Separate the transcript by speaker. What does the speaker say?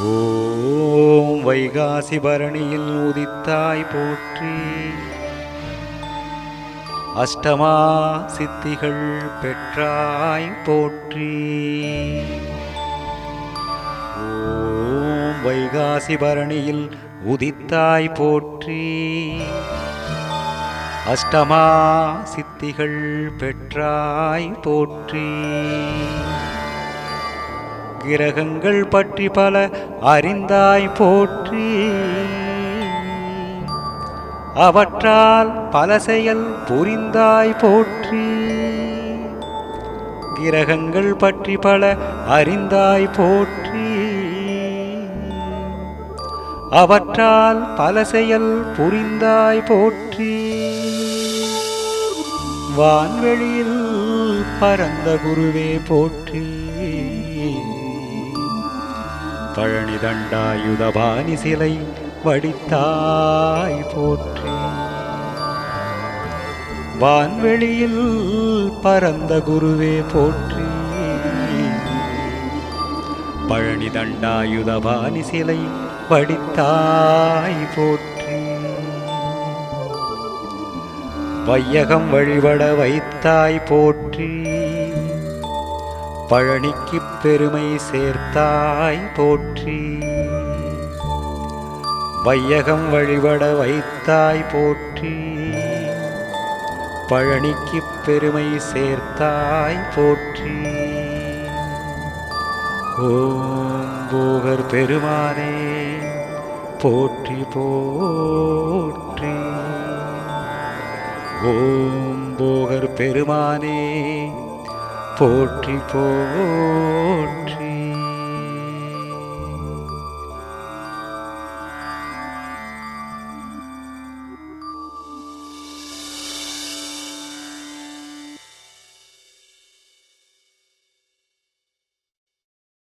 Speaker 1: ஓம் வைகாசி பரணியில் உதித்தாய் போற்றி. அஷ்டமா சித்திகள் பெற்றாய் போற்றி. ஓம் வைகாசி பரணியில் உதித்தாய் போற்றி. அஷ்டமா சித்திகள் பெற்றாய் போற்றி. கிரகங்கள் பற்றி பல அறிந்தாய் போற்றி. அவற்றால் பல செயல் புரிந்தாய் போற்றி. கிரகங்கள் பற்றி பல அறிந்தாய் போற்றி. அவற்றால் பல செயல் புரிந்தாய் போற்றி. வான்வெளியில் பரந்த குருவே போற்றி. பழனி தண்டாயுதபாணி சிலை வடித்தாய் போற்றி. வான்வெளியில் பரந்த குருவே போற்றி. பழனி தண்டாயுதபாணி சிலை வடித்தாய் போற்றி. வையகம் வழிபட வைத்தாய் போற்றி. பழனிக்கு பெருமை சேர்த்தாய் போற்றி. வையகம் வழிபட வைத்தாய் போற்றி. பழனிக்கு பெருமை சேர்த்தாய் போற்றி. ஓம் போகர் பெருமானே போற்றி போற்றி. ஓம் போகர் பெருமானே போற்றி போற்றி.